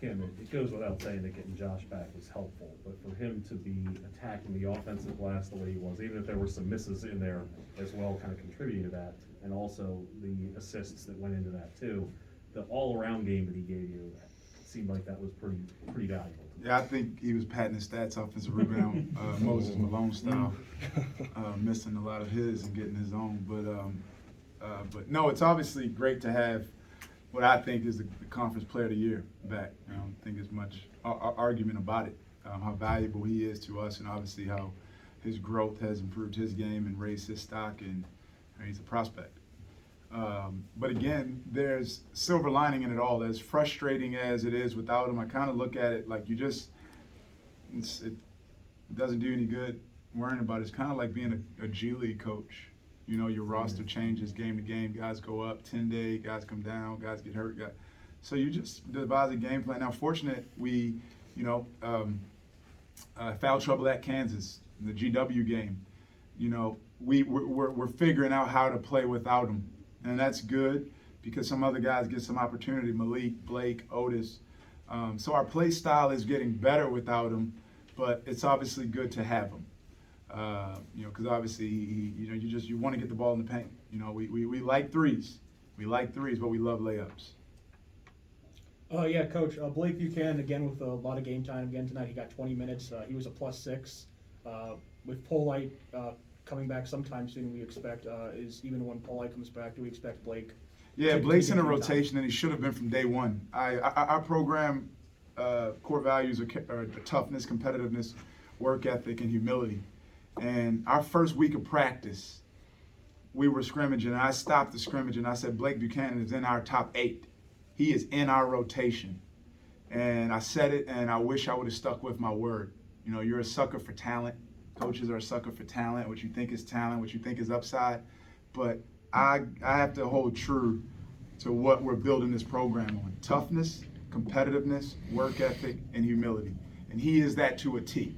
Kim, it goes without saying that getting Josh back was helpful, but for him to be attacking the offensive glass the way he was, even if there were some misses in there as well, kind of contributing to that, and also the assists that went into that too, the all-around game that he gave you, seemed like that was pretty valuable. Yeah, I think he was patting his stats, offensive rebound, Moses Malone style, missing a lot of his and getting his own. But no, it's obviously great to have what I think is the conference player of the year back. I don't think there's much argument about it, how valuable he is to us, and obviously how his growth has improved his game and raised his stock, and he's a prospect. But again, there's silver lining in it all. As frustrating as it is without him, I kind of look at it like it doesn't do any good worrying about it. It's kind of like being a G League coach. You know, your roster changes game to game. Guys go up 10-day, guys come down, guys get hurt. So you just devise a game plan. Now, fortunate we, foul trouble at Kansas, the GW game. You know, we're figuring out how to play without him. And that's good because some other guys get some opportunity, Malik, Blake, Otis. So our play style is getting better without him, but it's obviously good to have him. Because obviously, you want to get the ball in the paint. You know, we like threes. We like threes, but we love layups. Yeah, Coach. Blake Buchanan, again, with a lot of game time again tonight. He got 20 minutes. He was a +6. With Polite coming back sometime soon, we expect, even when Polite comes back, do we expect Blake? Yeah, Blake's in a rotation, and he should have been from day one. Our program core values are toughness, competitiveness, work ethic, and humility. And our first week of practice, we were scrimmaging, and I stopped the scrimmage, and I said, Blake Buchanan is in our top 8. He is in our rotation. And I said it, and I wish I would have stuck with my word. You know, you're a sucker for talent. Coaches are a sucker for talent, what you think is talent, what you think is upside. But I have to hold true to what we're building this program on. Toughness, competitiveness, work ethic, and humility. And he is that to a T.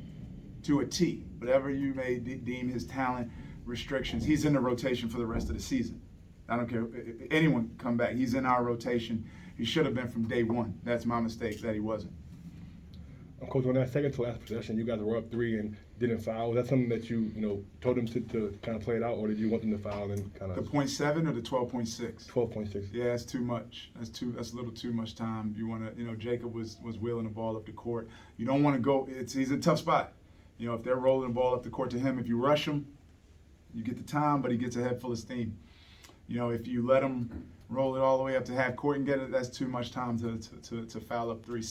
To a T. Whatever you may deem his talent restrictions, he's in the rotation for the rest of the season. I don't care if anyone come back. He's in our rotation. He should have been from day one. That's my mistake that he wasn't. Coach, on that second to last possession, you guys were up 3 and didn't foul. Was that something that you told them to kind of play it out, or did you want them to foul and kind of? The 0.7 or the 12.6? 12.6. Yeah, that's too much. That's a little too much time. You want to, Jacob was wheeling the ball up the court. You don't want to go. He's in a tough spot. You know, if they're rolling the ball up the court to him, if you rush him, you get the time, but he gets a head full of steam. You know, if you let him roll it all the way up to half court and get it, that's too much time to foul up 3.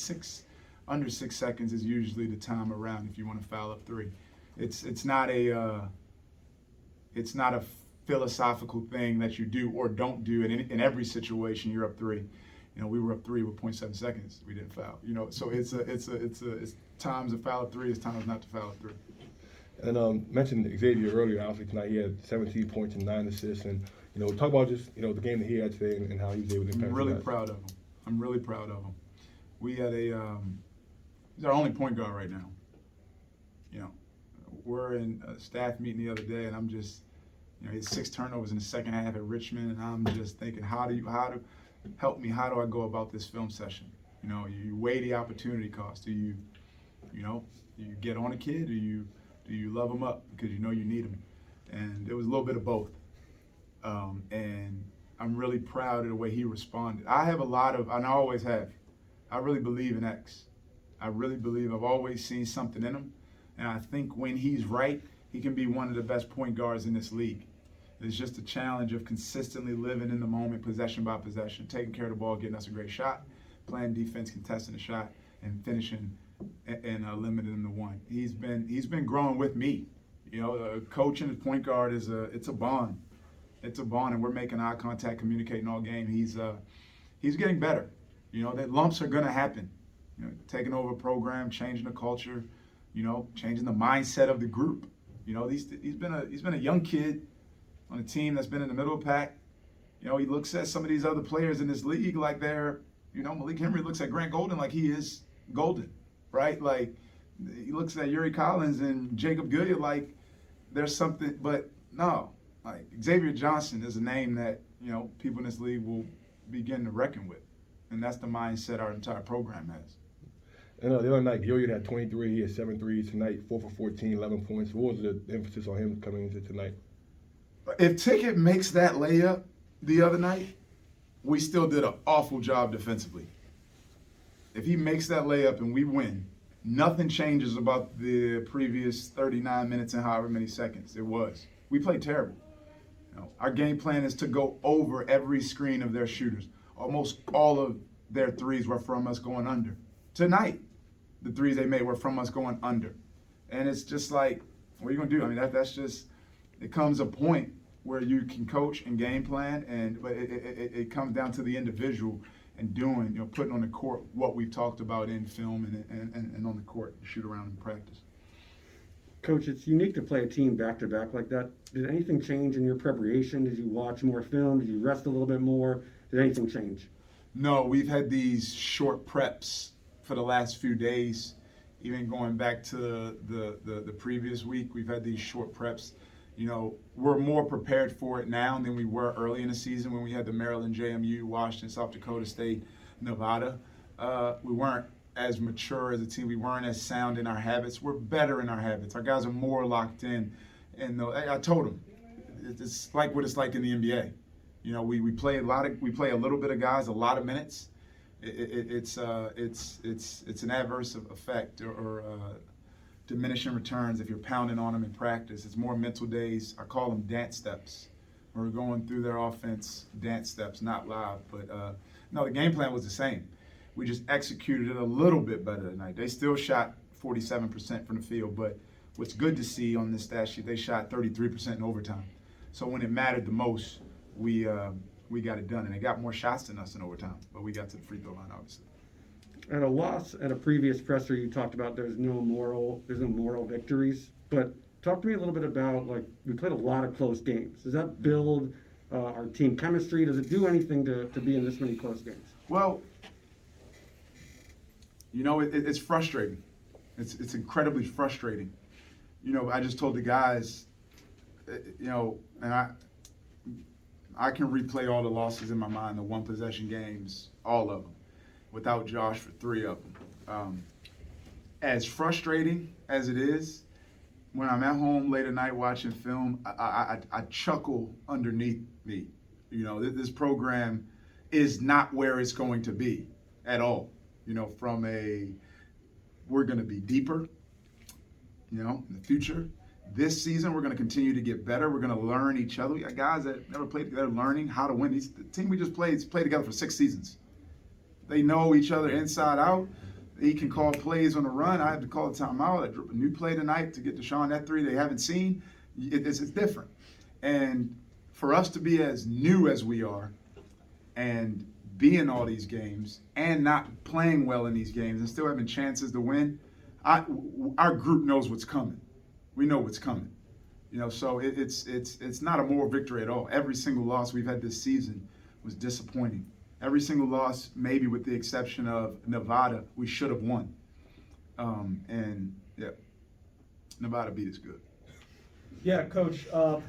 Under 6 seconds is usually the time around if you want to foul up 3. It's not a philosophical thing that you do or don't do in every situation. You're up 3. You know, we were up 3 with 0.7 seconds. We didn't foul. You know, so it's times to foul up 3. It's times not to foul up 3. And mentioned Xavier earlier. Obviously tonight he had 17 points and 9 assists, and talk about just the game that he had today and how he was able to impact. I'm really proud of him. I'm really proud of him. We had he's our only point guard right now. You know, we're in a staff meeting the other day, and I'm just, he had 6 turnovers in the second half at Richmond, and I'm just thinking, how do help me? How do I go about this film session? You know, you weigh the opportunity cost. Do you get on a kid? Do you love him up because you know you need him? And it was a little bit of both. And I'm really proud of the way he responded. I always have. I really believe in X. I really believe I've always seen something in him. And I think when he's right, he can be one of the best point guards in this league. It's just a challenge of consistently living in the moment, possession by possession, taking care of the ball, getting us a great shot, playing defense, contesting the shot, and finishing and limiting him to 1. He's been growing with me. Coaching the point guard it's a bond. It's a bond, and we're making eye contact, communicating all game. He's getting better. That lumps are gonna happen. Taking over a program, changing the culture, changing the mindset of the group. He's been a young kid on a team that's been in the middle of the pack. He looks at some of these other players in this league like they're, Malik Henry looks at Grant Golden like he is Golden, right? Like he looks at Yuri Collins and Jacob Gilliard like there's something, but no. Like Xavier Johnson is a name that, people in this league will begin to reckon with. And that's the mindset our entire program has. And the other night, Gilliard had 23, he had 7 threes. Tonight, 4 for 14, 11 points. What was the emphasis on him coming into tonight? If Ticket makes that layup the other night, we still did an awful job defensively. If he makes that layup and we win, nothing changes about the previous 39 minutes and however many seconds it was. We played terrible. Our game plan is to go over every screen of their shooters. Almost all of their threes were from us going under. Tonight, the threes they made were from us going under. And it's just like, what are you going to do? I mean, that's just, it comes a point where you can coach and game plan, but it comes down to the individual and doing, putting on the court what we've talked about in film and on the court, shoot around in practice. Coach, it's unique to play a team back-to-back like that. Did anything change in your preparation? Did you watch more film? Did you rest a little bit more? Did anything change? No, we've had these short preps for the last few days. Even going back to the previous week, we've had these short preps. We're more prepared for it now than we were early in the season when we had the Maryland, JMU, Washington, South Dakota State, Nevada. We weren't as mature as a team. We weren't as sound in our habits. We're better in our habits. Our guys are more locked in. And I told them, it's like what it's like in the NBA. We play a little bit of guys, a lot of minutes. It's an adverse effect or diminishing returns if you're pounding on them in practice. It's more mental days. I call them dance steps. We're going through their offense, dance steps, not live. But no, the game plan was the same. We just executed it a little bit better tonight. They still shot 47% from the field, but what's good to see on this stat sheet, they shot 33% in overtime. So when it mattered the most, we got it done. And they got more shots than us in overtime, but we got to the free throw line, obviously. At a loss at a previous presser, you talked about there's no moral victories. But talk to me a little bit about, we played a lot of close games. Does that build our team chemistry? Does it do anything to be in this many close games? Well, it's frustrating. It's incredibly frustrating. I just told the guys, and I can replay all the losses in my mind, the one possession games, all of them, without Josh for 3 of them. As frustrating as it is, when I'm at home late at night watching film, I chuckle underneath me. This program is not where it's going to be at all. We're going to be deeper, in the future. This season, we're going to continue to get better. We're going to learn each other. We got guys that never played together learning how to win. The team we just played has played together for 6 seasons. They know each other inside out. He can call plays on the run. I had to call a timeout. I drew a new play tonight to get Deshaun that 3 they haven't seen. It's different. And for us to be as new as we are and be in all these games and not playing well in these games and still having chances to win, our group knows what's coming. We know what's coming. So it's not a moral victory at all. Every single loss we've had this season was disappointing. Every single loss, maybe with the exception of Nevada, we should have won. Nevada beat us good. Yeah, Coach, I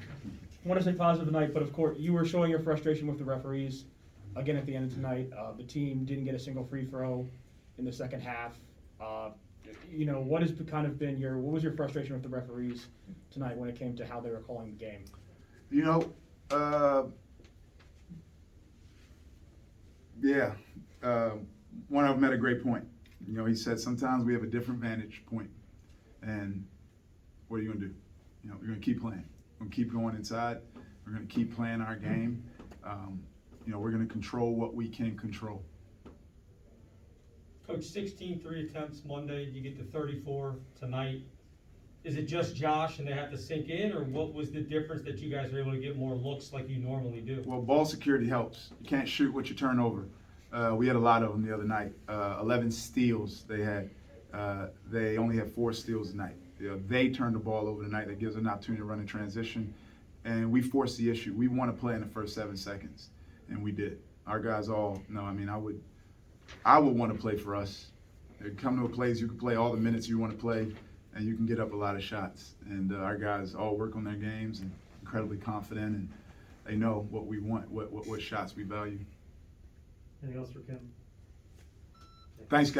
want to say positive tonight, but of course, you were showing your frustration with the referees. Again, at the end of tonight, the team didn't get a single free throw in the second half. What has kind of been what was your frustration with the referees tonight when it came to how they were calling the game? One of them had a great point. He said sometimes we have a different vantage point, and what are you going to do? We're going to keep playing. We're going to keep going inside. We're going to keep playing our game. We're going to control what we can control. Coach, 16 3 attempts Monday, you get to 34 tonight. Is it just Josh and they have to sink in, or what was the difference that you guys were able to get more looks like you normally do? Well, ball security helps. You can't shoot what you turn over. We had a lot of them the other night. 11 steals they had. They only had 4 steals tonight. They turned the ball over tonight. That gives them an opportunity to run in transition. And we forced the issue. We want to play in the first 7 seconds, and we did. Our guys all know. I would want to play for us. Come to a place you can play all the minutes you want to play, and you can get up a lot of shots. And our guys all work on their games and incredibly confident, and they know what we want, what shots we value. Anything else for Kim? Thanks, guys.